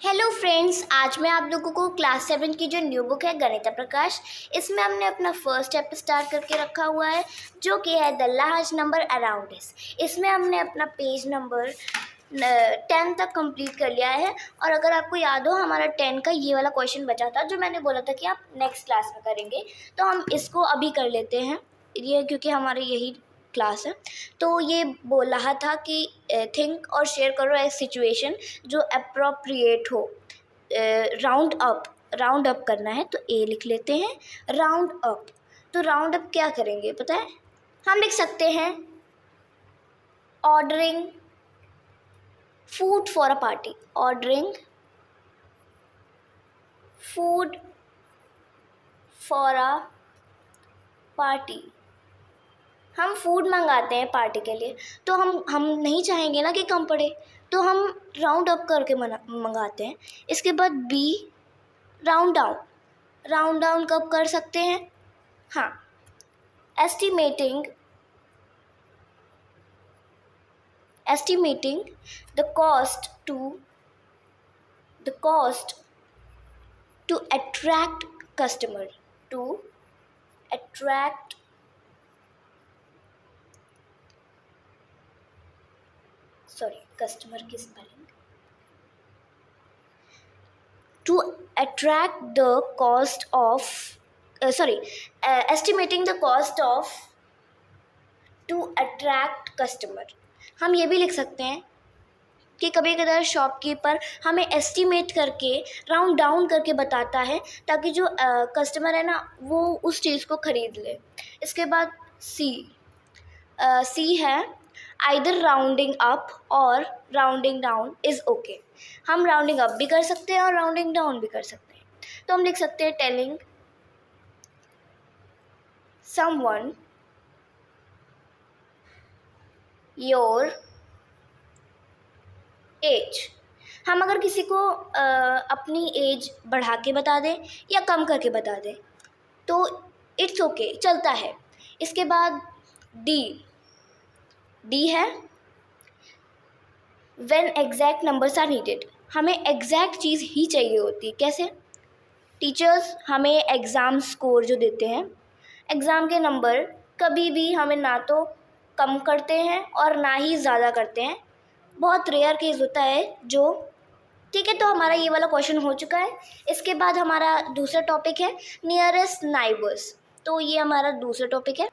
Hello friends, आज मैं आप लोगों को क्लास 7 की जो न्यू बुक है गणित प्रकाश, इसमें हमने अपना फर्स्ट स्टेप स्टार्ट करके रखा हुआ है जो कि है the large number around this. इसमें हमने अपना पेज नंबर 10 तक कंप्लीट कर लिया है। और अगर आपको याद हो, हमारा 10 का ये वाला क्वेश्चन बचा था जो मैंने बोला था कि आप नेक्स्ट क्लास में करेंगे, तो हम इसको अभी कर लेते हैं ये, क्योंकि हमारे यही क्लास है। तो ये बोल रहा था कि थिंक और शेयर करो एक सिचुएशन जो अप्रोप्रिएट हो। राउंड अप करना है तो ए लिख लेते हैं, राउंड अप। तो राउंड अप क्या करेंगे पता है? हम लिख सकते हैं ordering food for a party, ordering food for a party. हम फूड मंगाते हैं पार्टी के लिए, तो हम नहीं चाहेंगे ना कि कम पड़े, तो हम राउंड अप करके मंगाते हैं। इसके बाद B, round down. Round down कब कर सकते हैं? हाँ, estimating the cost to attract customer, customer की spelling, to attract the cost of estimating the cost of to attract customer। हम ये भी लिख सकते हैं कि कभी कभार शॉपकीपर हमें एस्टिमेट करके राउंड डाउन करके बताता है ताकि जो कस्टमर है ना वो उस चीज़ को ख़रीद ले। इसके बाद सी है आइदर राउंडिंग अप और राउंडिंग डाउन इज़ ओके। हम राउंडिंग अप भी कर सकते हैं और राउंडिंग डाउन भी कर सकते हैं। तो हम लिख सकते हैं टेलिंग समवन योर एज। हम अगर किसी को अपनी एज बढ़ा के बता दें या कम करके बता दें तो इट्स ओके, चलता है। इसके बाद डी है when exact numbers are needed. हमें एग्जैक्ट चीज़ ही चाहिए होती है। कैसे? टीचर्स हमें एग्ज़ाम स्कोर जो देते हैं, एग्ज़ाम के नंबर कभी भी हमें ना तो कम करते हैं और ना ही ज़्यादा करते हैं। बहुत रेयर केस होता है जो, ठीक है। तो हमारा ये वाला क्वेश्चन हो चुका है। इसके बाद हमारा दूसरा टॉपिक है नियरेस्ट नाइबर्स। तो ये हमारा दूसरा टॉपिक है।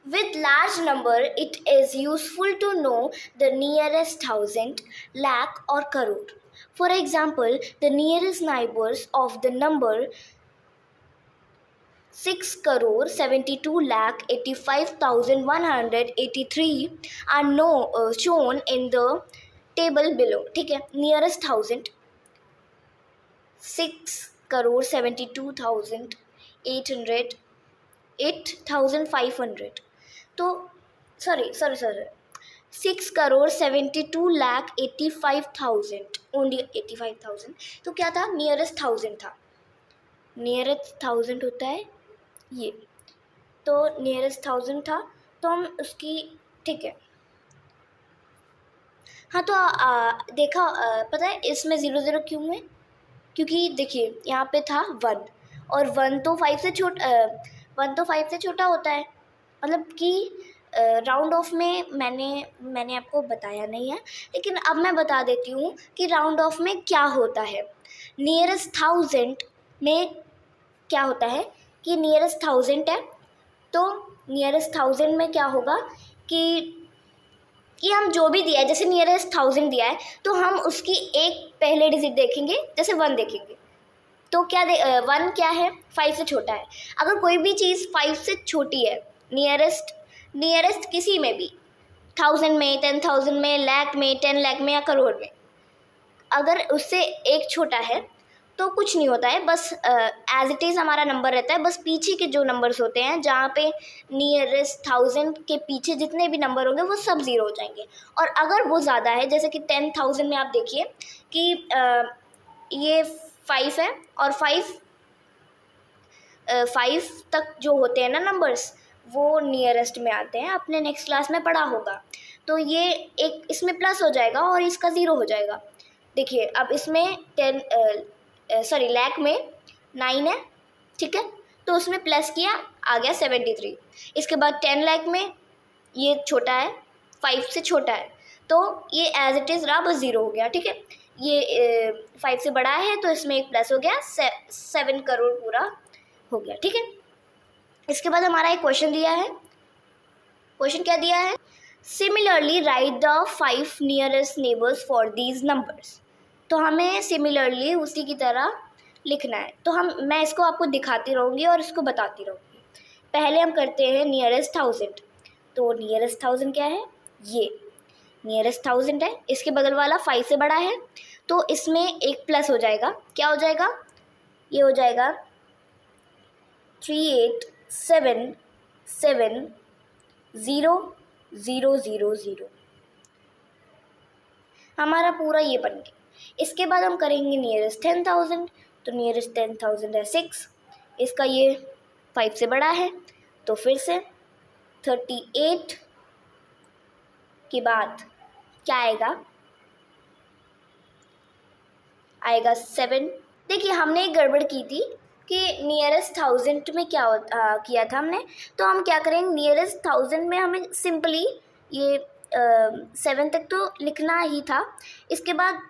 With large number, it is useful to know the nearest thousand, lakh or crore. For example, the nearest neighbors of the number 6,72,85,183 are shown in the table below। ठीक है, nearest thousand 6,72,800 8,500। तो sorry 6,72,85,000 only 85,000। तो क्या था? Nearest thousand था। Nearest thousand होता है ये, तो नियरेस्ट थाउजेंड था तो हम उसकी, ठीक है। हाँ, तो देखा, पता है इसमें 0 क्यों है? क्योंकि देखिए यहाँ पे था 1 और 1 तो 5 से छोटा होता है। मतलब कि राउंड ऑफ में मैंने आपको बताया नहीं है, लेकिन अब मैं बता देती हूँ कि राउंड ऑफ में क्या होता है। नियरेस्ट थाउजेंड में क्या होता है कि नियरेस्ट थाउजेंड है, तो नियरेस्ट थाउजेंड में क्या होगा कि हम जो भी दिया है, जैसे नियरेस्ट थाउजेंड दिया है तो हम उसकी एक पहले डिजिट देखेंगे, जैसे 1 देखेंगे तो क्या 1 क्या है? 5 से छोटा है। अगर कोई भी चीज़ 5 से छोटी है, नियरेस्ट किसी में भी, 1000 में, 10,000 में, लाख में, 10 लाख में या करोड़ में, अगर उससे एक छोटा है तो कुछ नहीं होता है, बस एज इट इज़ हमारा नंबर रहता है। बस पीछे के जो नंबर्स होते हैं, जहाँ पे नियरेस्ट थाउजेंड के पीछे जितने भी नंबर होंगे वो सब ज़ीरो हो जाएंगे। और अगर वो ज़्यादा है, जैसे कि 10,000 में आप देखिए कि ये 5 है और 5 तक जो होते हैं ना नंबर्स, वो नियरेस्ट में आते हैं। आपने नेक्स्ट क्लास में पढ़ा होगा। तो ये एक इसमें प्लस हो जाएगा और इसका ज़ीरो हो जाएगा। देखिए अब इसमें 10 लाख में 9 है, ठीक है, तो उसमें प्लस किया, आ गया 73। इसके बाद 10 लाख में ये छोटा है, 5 से छोटा है, तो ये एज इट इज़ रहा, बस 0 हो गया, ठीक है। ये 5 से बड़ा है तो इसमें एक प्लस हो गया, 7 करोड़ पूरा हो गया, ठीक है। इसके बाद हमारा एक क्वेश्चन दिया है। क्वेश्चन क्या दिया है? Similarly right the 5 nearest neighbours for these numbers. तो हमें सिमिलरली उसी की तरह लिखना है। तो मैं इसको आपको दिखाती रहूँगी और इसको बताती रहूँगी। पहले हम करते हैं नियरेस्ट 1000। तो नियरेस्ट 1000 क्या है? ये नियरेस्ट 1000 है, इसके बगल वाला 5 से बड़ा है, तो इसमें एक प्लस हो जाएगा। क्या हो जाएगा? ये हो जाएगा 38770000। हमारा पूरा ये बन गया। इसके बाद हम करेंगे नियरेस्ट 10000। तो नियरेस्ट 10000 है 6, इसका ये 5 से बड़ा है, तो फिर से 38 के बाद क्या आएगा? आएगा 7। देखिए हमने एक गड़बड़ की थी कि नियरेस्ट 1000 में क्या किया था हमने। तो हम क्या करेंगे, नियरेस्ट 1000 में हमें सिंपली ये 7 तक तो लिखना ही था। इसके बाद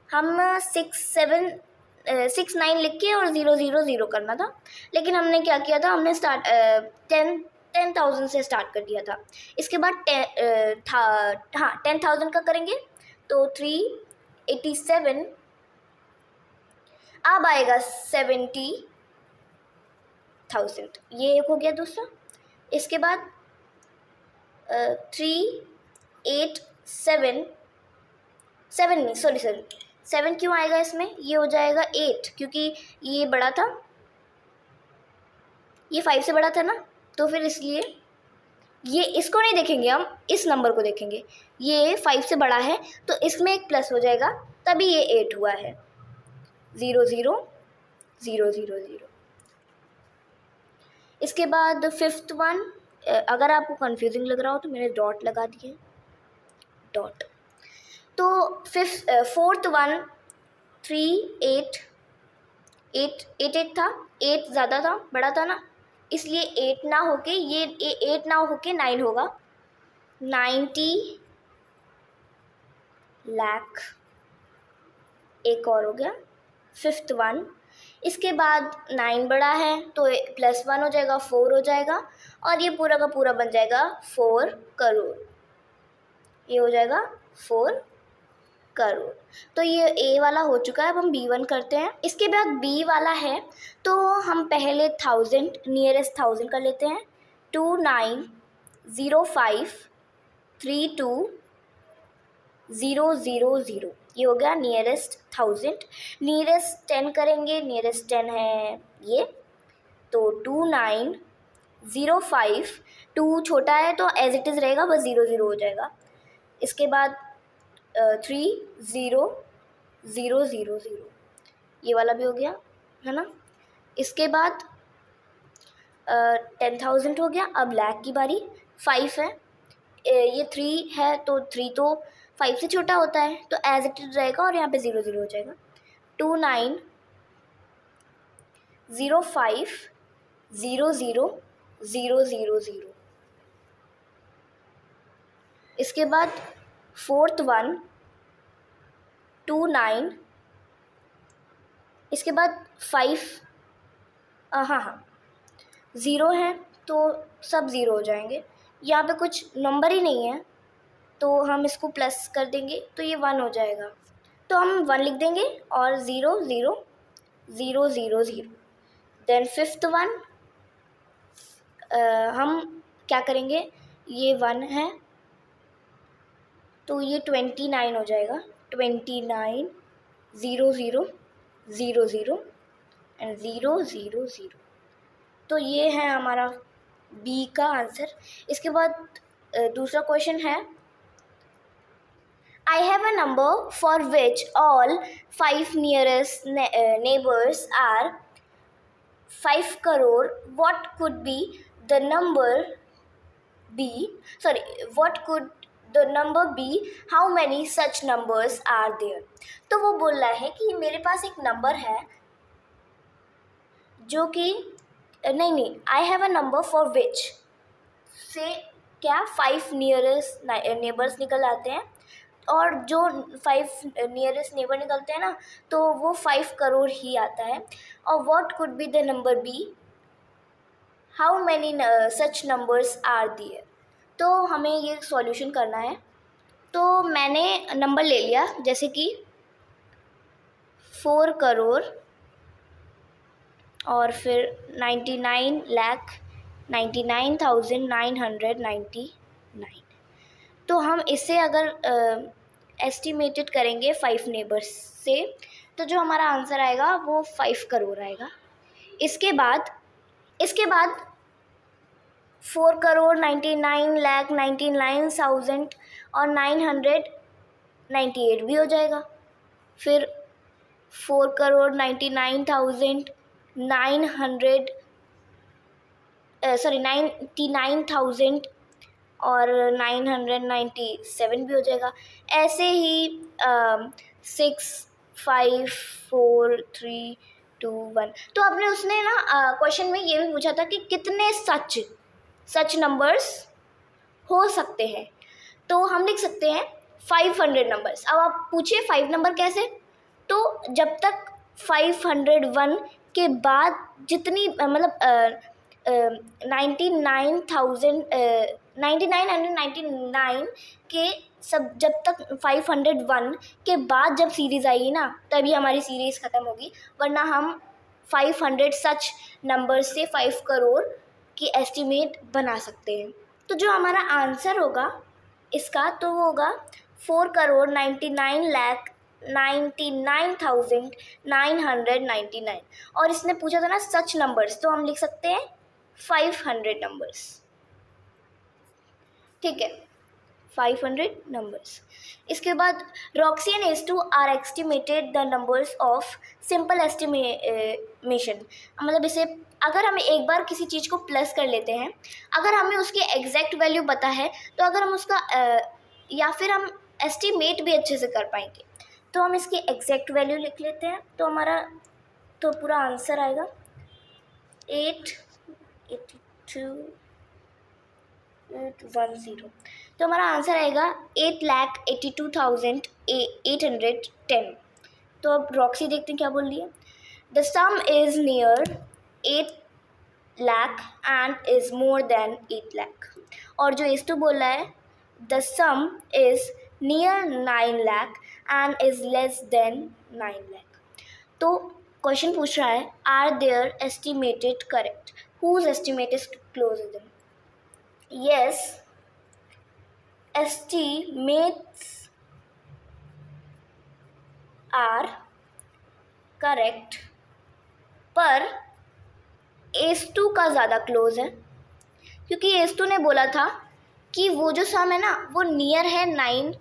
हम 6 9 लिख के और 0 0 0 करना था। लेकिन हमने क्या किया था, हमने 10,000 से स्टार्ट कर दिया था। इसके बाद 10,000 का करेंगे तो 387। अब आएगा 70,000, ये एक हो गया दूसरा। इसके बाद 7 क्यों आएगा इसमें? ये हो जाएगा 8, क्योंकि ये बड़ा था, ये 5 से बड़ा था ना, तो फिर इसलिए ये इसको नहीं देखेंगे, हम इस नंबर को देखेंगे। ये 5 से बड़ा है तो इसमें एक प्लस हो जाएगा, तभी ये 8 हुआ है। 0 0 0 0 0। इसके बाद 5th वन, अगर आपको कंफ्यूजिंग लग रहा हो तो मैंने डॉट लगा दिए, डॉट। तो 4th वन 3 8 8 8 8 था, 8 ज़्यादा था, बड़ा था ना, इसलिए 8 ना होके ये 8 ना होके 9 होगा। 90 लाख एक और हो गया 5th वन। इसके बाद 9 बड़ा है तो +1 हो जाएगा, 4 हो जाएगा, और ये पूरा का पूरा बन जाएगा 4 करोड़। ये हो जाएगा 4 करोड़। तो ये ए वाला हो चुका है। अब हम B1 करते हैं। इसके बाद B वाला है, तो हम पहले 1000 नियरेस्ट 1000 कर लेते हैं। 2905320000, ये हो गया नियरेस्ट 1000। नियरेस्ट 10 करेंगे, नियरेस्ट 10 है ये, तो 2905। 2 छोटा है तो एज इट इज़ रहेगा, बस 0 0 हो जाएगा। इसके बाद 3 0 0 0 0, ये वाला भी हो गया है ना। इसके बाद 10,000 हो गया। अब लाख की बारी। 5 है, ये 3 है, तो 3 तो 5 से छोटा होता है, तो एज इट इज रहेगा और यहाँ पे 0 0 हो जाएगा। 2905000000। इसके बाद 4th वन 29। इसके बाद 5, हाँ 0 है तो सब 0 हो जाएंगे। यहाँ पे कुछ नंबर ही नहीं है तो हम इसको प्लस कर देंगे तो ये 1 हो जाएगा। तो हम 1 लिख देंगे और 0 0 0 0 0। देन 5th वन हम क्या करेंगे, ये 1 है तो ये 29 हो जाएगा। 29 0 0 0 0 एंड 0 0 0। तो ये है हमारा बी का आंसर। इसके बाद दूसरा क्वेश्चन है, I have a number for which all 5 nearest neighbors are 5 crore. What could the number be the number be how many such numbers are there. तो वो बोल रहा है कि मेरे पास एक नंबर है जो कि नहीं, I have a number for which से क्या 5 नियरेस्ट नेबर्स निकल आते हैं, और जो 5 नियरेस्ट नेबर निकलते हैं ना, तो वो 5 करोड़ ही आता है। और what could be the number be, how many such numbers are there. तो हमें ये सॉल्यूशन करना है। तो मैंने नंबर ले लिया, जैसे कि 4 करोड़ और फिर 99,99,999। तो हम इसे अगर एस्टिमेटेड करेंगे 5 नेबर्स से, तो जो हमारा आंसर आएगा वो 5 करोड़ आएगा। इसके बाद 4 करोड़ 99,99,000 और 998 भी हो जाएगा। फिर 4 करोड़ 99,000 और 997 भी हो जाएगा। ऐसे ही 6 5 4 3 2 1। तो आपने उसने ना क्वेश्चन में ये भी पूछा था कि कितने सच नंबर्स हो सकते हैं। तो हम लिख सकते हैं 500 नंबर्स। अब आप पूछिए 5 नंबर कैसे। तो जब तक 501 के बाद जितनी मतलब 99,999 के सब, जब तक 501 के बाद जब सीरीज़ आएगी ना, तभी हमारी सीरीज़ ख़त्म होगी, वरना हम 500 सच नंबर से 5 करोड़ की एस्टिमेट बना सकते हैं। तो जो हमारा आंसर होगा इसका, तो वो होगा 4 करोड़ 99,99,999। और इसने पूछा था ना सच नंबर्स, तो हम लिख सकते हैं 500 नंबर्स। ठीक है, 500 नंबर्स। इसके बाद Roxy and S two are estimated the numbers of simple estimation. मतलब इसे अगर हम एक बार किसी चीज़ को प्लस कर लेते हैं, अगर हमें उसकी एग्जैक्ट वैल्यू पता है, तो अगर हम उसका या फिर हम एस्टिमेट भी अच्छे से कर पाएंगे। तो हम इसकी एग्जैक्ट वैल्यू लिख लेते हैं। तो हमारा तो पूरा आंसर आएगा 810। तो हमारा आंसर आएगा 8,82,810। तो अब रॉक्सी देखते हैं क्या बोल रही है। The sum is near 8 lakh and is more than 8 lakh. और जो एस टू बोल रहा है the sum is near 9 lakh and is less than 9 lakh. तो क्वेश्चन पूछ रहा है are there estimated correct, whose estimate is close them. Yes, estimates are correct, पर एस2 का ज़्यादा क्लोज है, क्योंकि एस2 ने बोला था कि वो जो सम है ना वो नियर है 9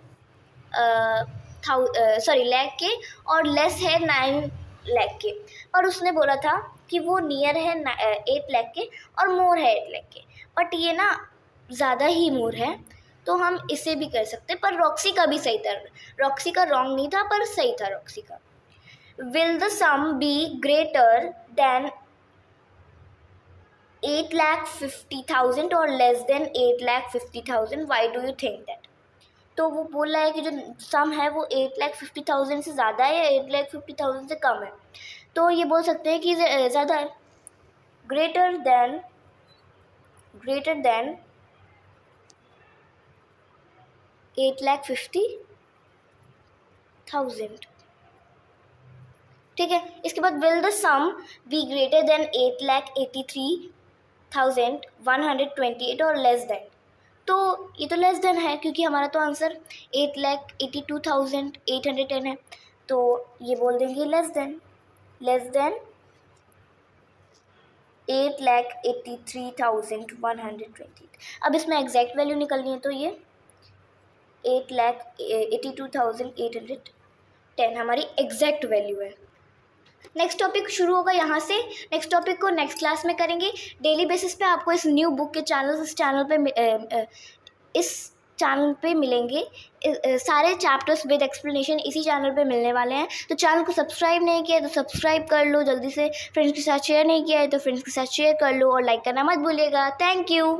लाख के और लेस है 9 लाख के। और उसने बोला था कि वो नियर है 8 लाख के और मोर है 8 लाख के, बट ये ना ज़्यादा ही मोर है, तो हम इसे भी कर सकते। पर रॉक्सी का भी सही था, रॉक्सी का रॉन्ग नहीं था पर सही था रॉक्सी का। Will the sum be greater than 8,50,000 और less than 8,50,000, why do you think that. तो वो बोल रहा है कि जो सम है वो 8,50,000 से ज़्यादा है या 8,50,000 से कम है। तो ये बोल सकते हैं कि ज़्यादा है, ग्रेटर देन 8,50,000। ठीक है, इसके बाद will the sum be greater than 8,83,128 और लेस देन। तो ये तो लेस देन है, क्योंकि हमारा तो आंसर 8,82,810 है, तो ये बोल देंगे लेस देन 8,83,128। अब इसमें एग्जैक्ट वैल्यू निकलनी है, तो ये 8,82,810 हमारी एग्जैक्ट वैल्यू है। नेक्स्ट टॉपिक शुरू होगा यहाँ से। नेक्स्ट टॉपिक को नेक्स्ट क्लास में करेंगे। डेली बेसिस पे आपको इस न्यू बुक के इस चैनल पे इस चैनल पे मिलेंगे। सारे चैप्टर्स विद एक्सप्लेनेशन इसी चैनल पे मिलने वाले हैं। तो चैनल को सब्सक्राइब नहीं किया तो सब्सक्राइब कर लो जल्दी से, फ्रेंड्स के साथ शेयर नहीं किया है तो फ्रेंड्स के साथ शेयर कर लो, और लाइक करना मत भूलिएगा। Thank you.